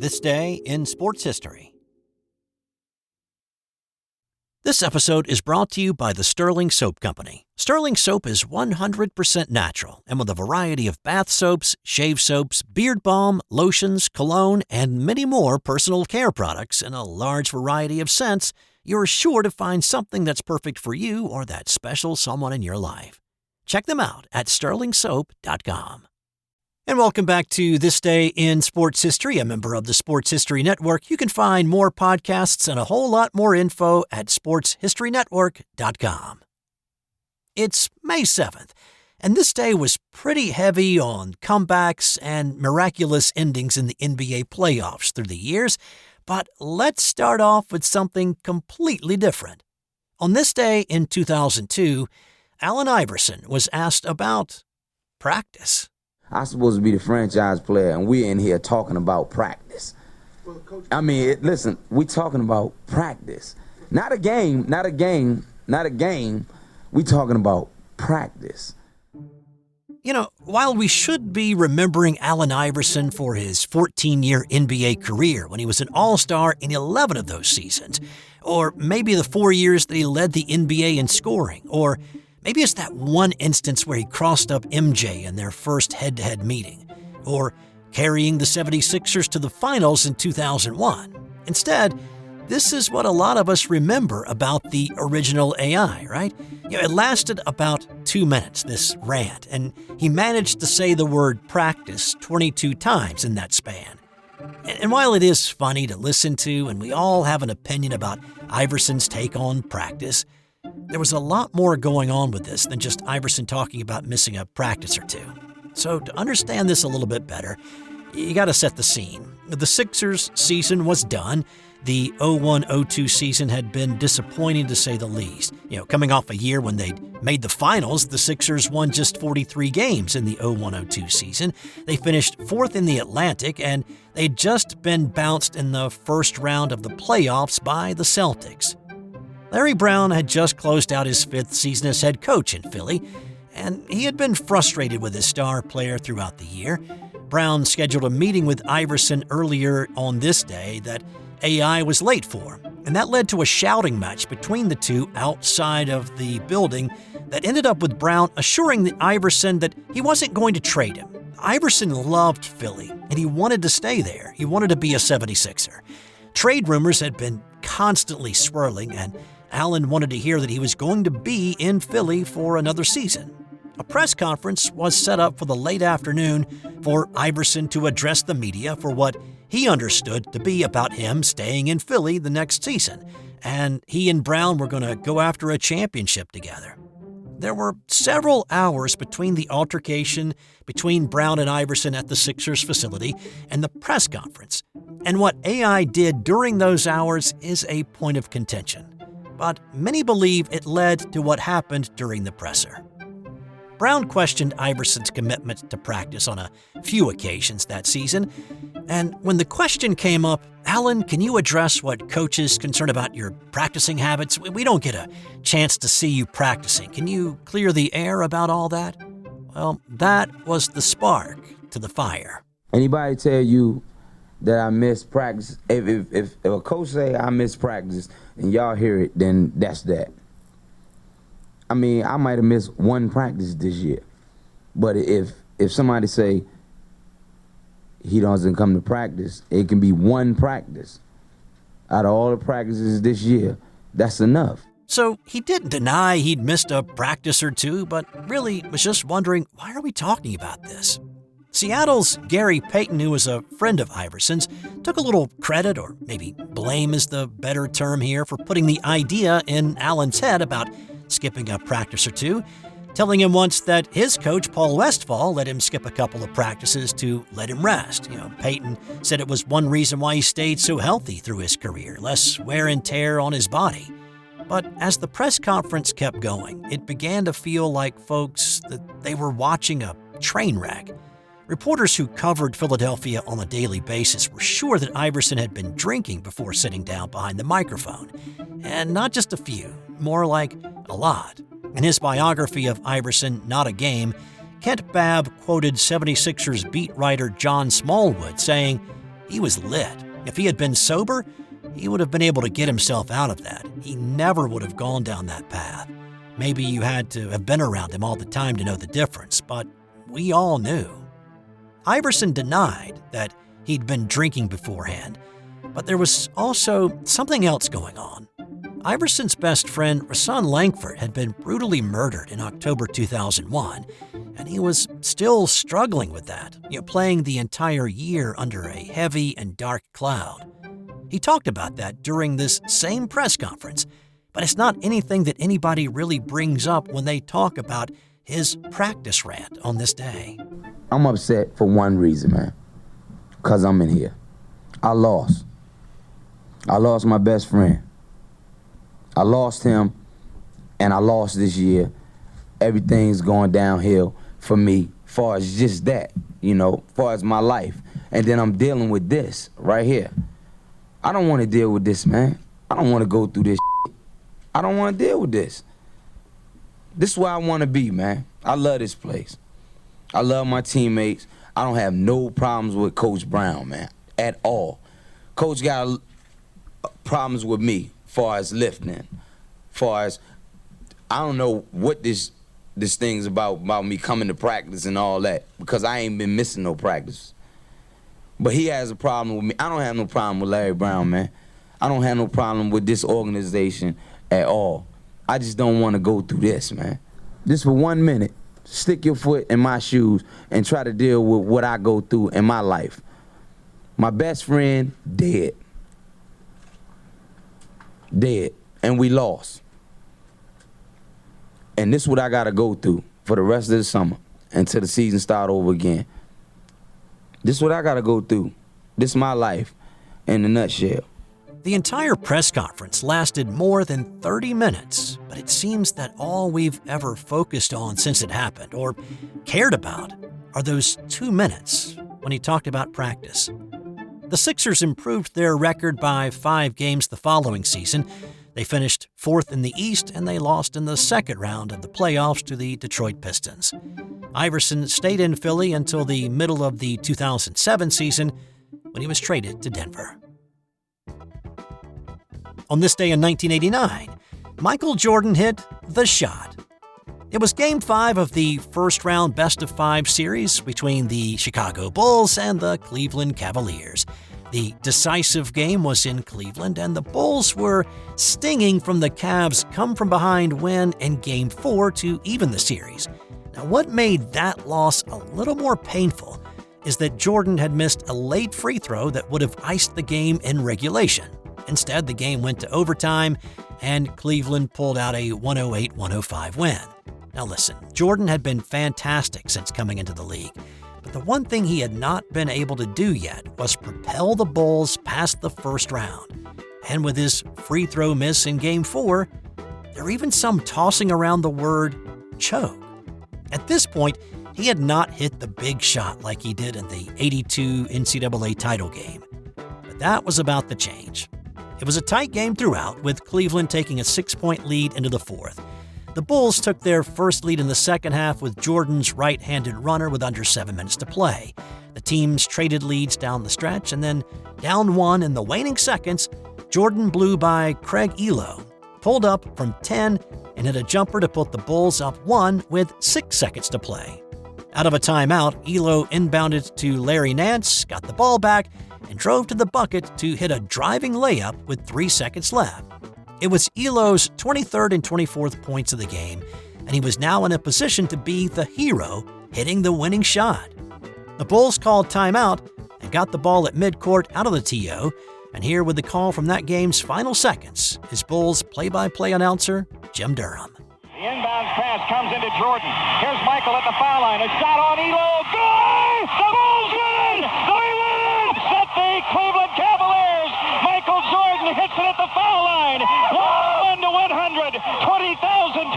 This Day in Sports History. This episode is brought to you by the Sterling Soap Company. Sterling Soap is 100% natural and with a variety of bath soaps, shave soaps, beard balm, lotions, cologne, and many more personal care products in a large variety of scents, you're sure to find something that's perfect for you or that special someone in your life. Check them out at sterlingsoap.com. And welcome back to This Day in Sports History, a member of the Sports History Network. You can find more podcasts and a whole lot more info at sportshistorynetwork.com. It's May 7th, and this day was pretty heavy on comebacks and miraculous endings in the NBA playoffs through the years, but let's start off with something completely different. On this day in 2002, Allen Iverson was asked about practice. I'm supposed to be the franchise player, and we're in here talking about practice. I mean, listen, we're talking about practice. Not a game. We're talking about practice. You know, while we should be remembering Allen Iverson for his 14-year NBA career when he was an All-Star in 11 of those seasons, or maybe the 4 years that he led the NBA in scoring, or maybe it's that one instance where he crossed up MJ in their first head-to-head meeting, or carrying the 76ers to the finals in 2001. Instead, this is what a lot of us remember about the original AI, right? It lasted about 2 minutes, this rant, and he managed to say the word practice 22 times in that span. And while it is funny to listen to, and we all have an opinion about Iverson's take on practice, there was a lot more going on with this than just Iverson talking about missing a practice or two. So to understand this a little bit better, you got to set the scene. The Sixers season was done. The 01-02 season had been disappointing to say the least. Coming off a year when they'd made the finals, the Sixers won just 43 games in the 01-02 season. They finished fourth in the Atlantic, and they'd just been bounced in the first round of the playoffs by the Celtics. Larry Brown had just closed out his fifth season as head coach in Philly, and he had been frustrated with his star player throughout the year. Brown scheduled a meeting with Iverson earlier on this day that AI was late for, and that led to a shouting match between the two outside of the building that ended up with Brown assuring Iverson that he wasn't going to trade him. Iverson loved Philly, and he wanted to stay there. He wanted to be a 76er. Trade rumors had been constantly swirling, and Allen wanted to hear that he was going to be in Philly for another season. A press conference was set up for the late afternoon for Iverson to address the media for what he understood to be about him staying in Philly the next season, and he and Brown were going to go after a championship together. There were several hours between the altercation between Brown and Iverson at the Sixers facility and the press conference, and what AI did during those hours is a point of contention. But many believe it led to what happened during the presser. Brown questioned Iverson's commitment to practice on a few occasions that season, and when the question came up, Allen, can you address what coaches concerned about your practicing habits? We don't get a chance to see you practicing. Can you clear the air about all that? Well, that was the spark to the fire. Anybody tell you that I miss practice, if a coach say I miss practice and y'all hear it, then that's that. I mean, I might have missed one practice this year, but if somebody say he doesn't come to practice, it can be one practice. Out of all the practices this year, that's enough. So he didn't deny he'd missed a practice or two, but really was just wondering, why are we talking about this? Seattle's Gary Payton, who was a friend of Iverson's, took a little credit, or maybe blame is the better term here, for putting the idea in Allen's head about skipping a practice or two, telling him once that his coach, Paul Westphal, let him skip a couple of practices to let him rest. Payton said it was one reason why he stayed so healthy through his career, less wear and tear on his body. But as the press conference kept going, it began to feel like folks that they were watching a train wreck. Reporters who covered Philadelphia on a daily basis were sure that Iverson had been drinking before sitting down behind the microphone. And not just a few, more like a lot. In his biography of Iverson, Not a Game, Kent Babb quoted 76ers beat writer John Smallwood saying, He was lit. If he had been sober, he would have been able to get himself out of that. He never would have gone down that path. Maybe you had to have been around him all the time to know the difference, but we all knew. Iverson denied that he'd been drinking beforehand, but there was also something else going on. Iverson's best friend, Rahsaan Langford, had been brutally murdered in October 2001, and he was still struggling with that, playing the entire year under a heavy and dark cloud. He talked about that during this same press conference, but it's not anything that anybody really brings up when they talk about his practice rant on this day. I'm upset for one reason, man. Because I'm in here. I lost my best friend. I lost him, and I lost this year. Everything's going downhill for me, far as just that, far as my life. And then I'm dealing with this right here. I don't want to deal with this, man. I don't want to go through this shit. I don't want to deal with this. This is where I want to be, man. I love this place. I love my teammates. I don't have no problems with Coach Brown, man, at all. Coach got problems with me, far as lifting, far as I don't know what this thing's about me coming to practice and all that, because I ain't been missing no practice. But he has a problem with me. I don't have no problem with Larry Brown, man. I don't have no problem with this organization at all. I just don't want to go through this, man. Just for 1 minute, stick your foot in my shoes and try to deal with what I go through in my life. My best friend, dead. Dead. And we lost. And this is what I got to go through for the rest of the summer until the season start over again. This is what I got to go through. This is my life in a nutshell. The entire press conference lasted more than 30 minutes, but it seems that all we've ever focused on since it happened, or cared about, are those 2 minutes when he talked about practice. The Sixers improved their record by 5 games the following season. They finished 4th in the East, and they lost in the second round of the playoffs to the Detroit Pistons. Iverson stayed in Philly until the middle of the 2007 season, when he was traded to Denver. On this day in 1989, Michael Jordan hit the shot. It was Game 5 of the first-round best-of-5 series between the Chicago Bulls and the Cleveland Cavaliers. The decisive game was in Cleveland, and the Bulls were stinging from the Cavs' come-from-behind win in Game 4 to even the series. Now, what made that loss a little more painful is that Jordan had missed a late free throw that would have iced the game in regulation. Instead, the game went to overtime, and Cleveland pulled out a 108-105 win. Now listen, Jordan had been fantastic since coming into the league, but the one thing he had not been able to do yet was propel the Bulls past the first round. And with his free throw miss in Game 4, there were even some tossing around the word choke. At this point, he had not hit the big shot like he did in the '82 NCAA title game. But that was about to change. It was a tight game throughout, with Cleveland taking a 6-point lead into the fourth. The Bulls took their first lead in the second half with Jordan's right-handed runner with under 7 minutes to play. The teams traded leads down the stretch, and then down 1 in the waning seconds, Jordan blew by Craig Ehlo, pulled up from 10, and hit a jumper to put the Bulls up 1 with 6 seconds to play. Out of a timeout, Ehlo inbounded to Larry Nance, got the ball back, and drove to the bucket to hit a driving layup with 3 seconds left. It was Ehlo's 23rd and 24th points of the game, and he was now in a position to be the hero, hitting the winning shot. The Bulls called timeout and got the ball at midcourt out of the TO, and here with the call from that game's final seconds is Bulls play-by-play announcer Jim Durham. The inbounds pass comes into Jordan. Here's Michael at the foul line. A shot on Ehlo. Good! The Bulls win! They win! Set the Cleveland Cavaliers. Michael Jordan hits it at the foul line. 1 to 100. 20,273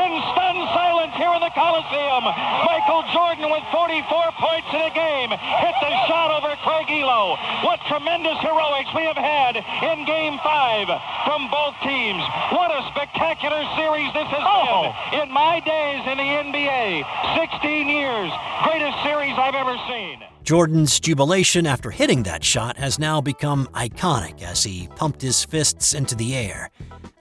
in stunned silence here in the Coliseum. Michael Jordan with 44 points in a game hit the shot over Craig Ehlo. What tremendous heroics we have had in Game 5 from both teams. What a spectacular series this has been in my days in the NBA. 16 years. Greatest series I've ever seen. Jordan's jubilation after hitting that shot has now become iconic as he pumped his fists into the air.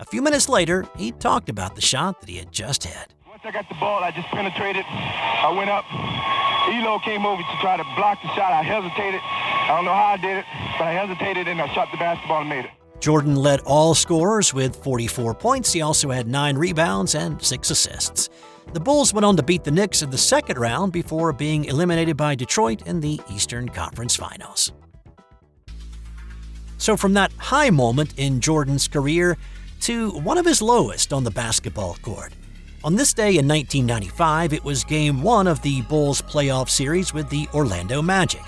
A few minutes later, he talked about the shot that he had just hit. Once I got the ball, I just penetrated. I went up. Ehlo came over to try to block the shot. I hesitated. I don't know how I did it, but I hesitated and I shot the basketball and made it. Jordan led all scorers with 44 points. He also had 9 rebounds and 6 assists. The Bulls went on to beat the Knicks in the second round before being eliminated by Detroit in the Eastern Conference Finals. So from that high moment in Jordan's career to one of his lowest on the basketball court. On this day in 1995, it was Game 1 of the Bulls playoff series with the Orlando Magic.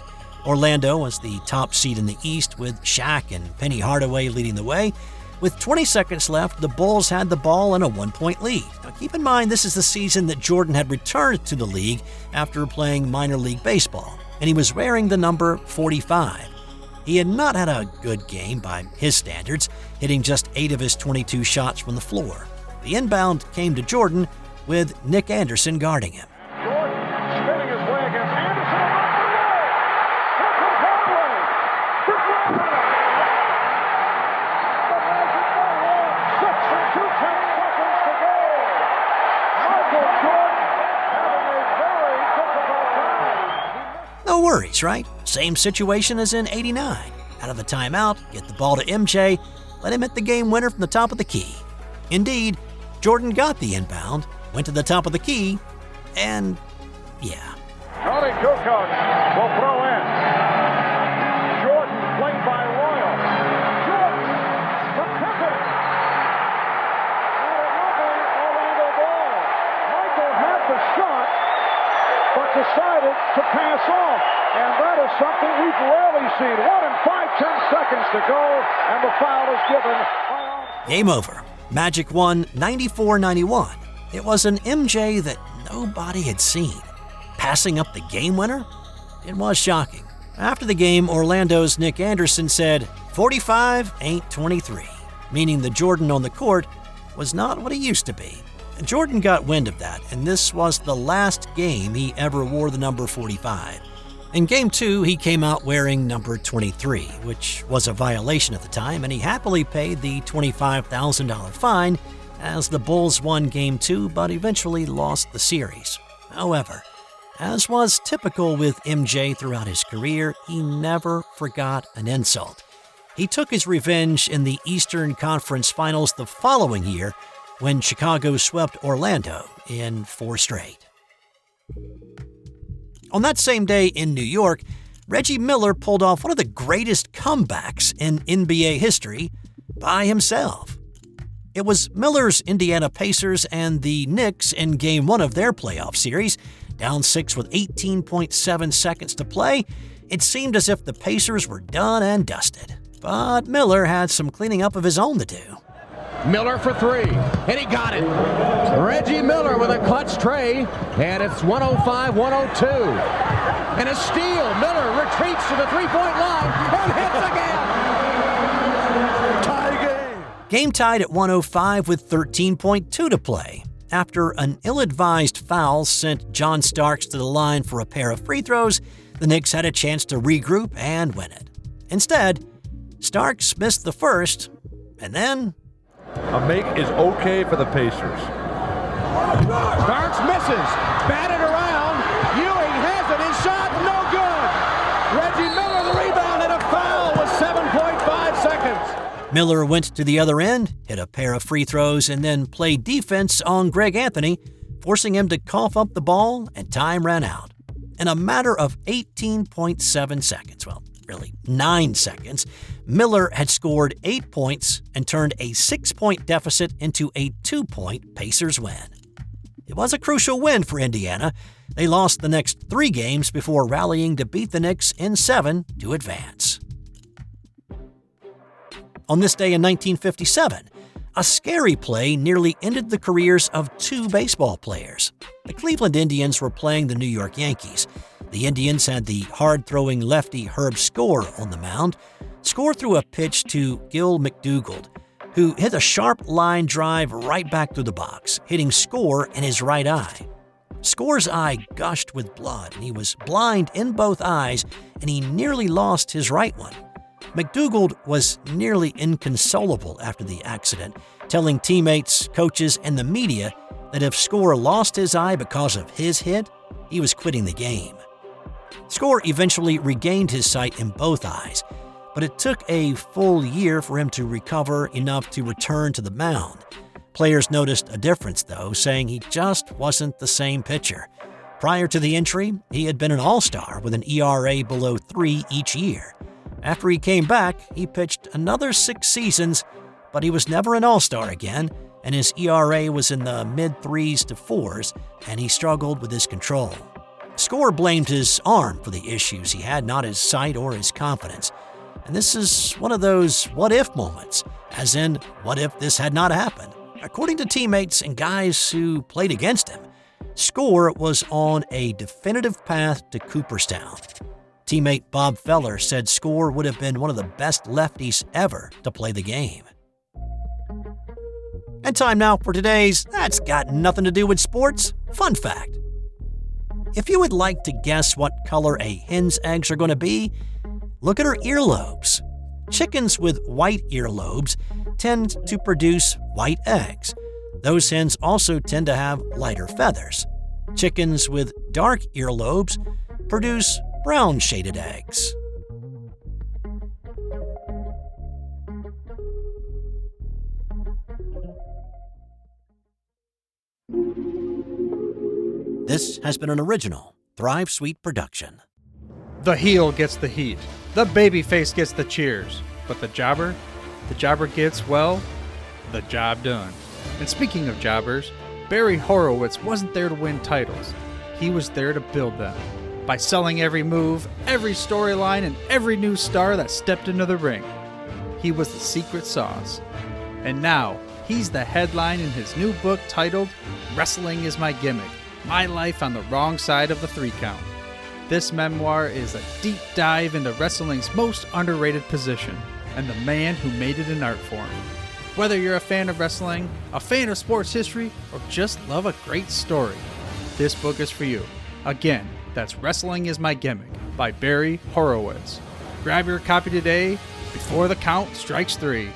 Orlando was the top seed in the East with Shaq and Penny Hardaway leading the way. With 20 seconds left, the Bulls had the ball and a 1-point lead. Now keep in mind, this is the season that Jordan had returned to the league after playing minor league baseball, and he was wearing the number 45. He had not had a good game by his standards, hitting just 8 of his 22 shots from the floor. The inbound came to Jordan with Nick Anderson guarding him. Jordan spinning his way against Anderson. Here comes Hardaway. The Magic Million. 6 and 2/10 seconds to go. Michael Jordan having a very difficult time. No worries, right? Same situation as in '89. Out of the timeout, get the ball to MJ, let him hit the game winner from the top of the key. Indeed, Jordan got the inbound, went to the top of the key, and yeah. Tony Kukoc will throw in. Jordan played by Royal. Jordan from Pippen. And a lovely Orlando ball. Michael had the shot, but decided to pass off. And that is something we've rarely seen. 1 and 5/10 seconds to go, and the foul is given. Game over. Magic won 94-91. It was an MJ that nobody had seen. Passing up the game winner? It was shocking. After the game, Orlando's Nick Anderson said, 45 ain't 23, meaning the Jordan on the court was not what he used to be. Jordan got wind of that, and this was the last game he ever wore the number 45. In Game 2, he came out wearing number 23, which was a violation at the time, and he happily paid the $25,000 fine as the Bulls won Game 2 but eventually lost the series. However, as was typical with MJ throughout his career, he never forgot an insult. He took his revenge in the Eastern Conference Finals the following year when Chicago swept Orlando in 4 straight. On that same day in New York, Reggie Miller pulled off one of the greatest comebacks in NBA history by himself. It was Miller's Indiana Pacers and the Knicks in Game 1 of their playoff series. Down 6 with 18.7 seconds to play, it seemed as if the Pacers were done and dusted. But Miller had some cleaning up of his own to do. Miller for 3, and he got it. Reggie Miller with a clutch tray, and it's 105-102. And a steal. Miller retreats to the three-point line and hits again. Tie game. Game tied at 105 with 13.2 to play. After an ill-advised foul sent John Starks to the line for a pair of free throws, the Knicks had a chance to regroup and win it. Instead, Starks missed the first, and then a make is okay for the Pacers. Starks misses. Batted around. Ewing has it. His shot, no good. Reggie Miller the rebound and a foul with 7.5 seconds. Miller went to the other end, hit a pair of free throws, and then played defense on Greg Anthony, forcing him to cough up the ball, and time ran out. In a matter of 18.7 seconds, well, really 9 seconds, Miller had scored 8 points and turned a 6-point deficit into a 2-point Pacers win. It was a crucial win for Indiana. They lost the next 3 games before rallying to beat the Knicks in 7 to advance. On this day in 1957, a scary play nearly ended the careers of 2 baseball players. The Cleveland Indians were playing the New York Yankees. The Indians had the hard-throwing lefty Herb Score on the mound. Score threw a pitch to Gil McDougald, who hit a sharp line drive right back through the box, hitting Score in his right eye. Score's eye gushed with blood, and he was blind in both eyes, and he nearly lost his right one. McDougald was nearly inconsolable after the accident, telling teammates, coaches, and the media that if Score lost his eye because of his hit, he was quitting the game. Score eventually regained his sight in both eyes, but it took a full year for him to recover enough to return to the mound. Players noticed a difference, though, saying he just wasn't the same pitcher. Prior to the injury, he had been an all-star with an ERA below 3 each year. After he came back, he pitched another 6 seasons, but he was never an all-star again, and his ERA was in the mid-3s to 4s, and he struggled with his control. Score blamed his arm for the issues he had, not his sight or his confidence. And this is one of those what-if moments, as in, what if this had not happened? According to teammates and guys who played against him, Score was on a definitive path to Cooperstown. Teammate Bob Feller said Score would have been one of the best lefties ever to play the game. And time now for today's That's Got Nothing to Do with Sports fun fact. If you would like to guess what color a hen's eggs are going to be, look at her earlobes. Chickens with white earlobes tend to produce white eggs. Those hens also tend to have lighter feathers. Chickens with dark earlobes produce brown shaded eggs. This has been an original Thrive Suite production. The heel gets the heat. The babyface gets the cheers. But the jobber gets, well, the job done. And speaking of jobbers, Barry Horowitz wasn't there to win titles. He was there to build them. By selling every move, every storyline, and every new star that stepped into the ring. He was the secret sauce. And now, he's the headline in his new book titled Wrestling is My Gimmick, My Life on the Wrong Side of the 3 Count. This memoir is a deep dive into wrestling's most underrated position and the man who made it an art form. Whether you're a fan of wrestling, a fan of sports history, or just love a great story, this book is for you. Again, that's Wrestling is My Gimmick by Barry Horowitz. Grab your copy today before the count strikes 3.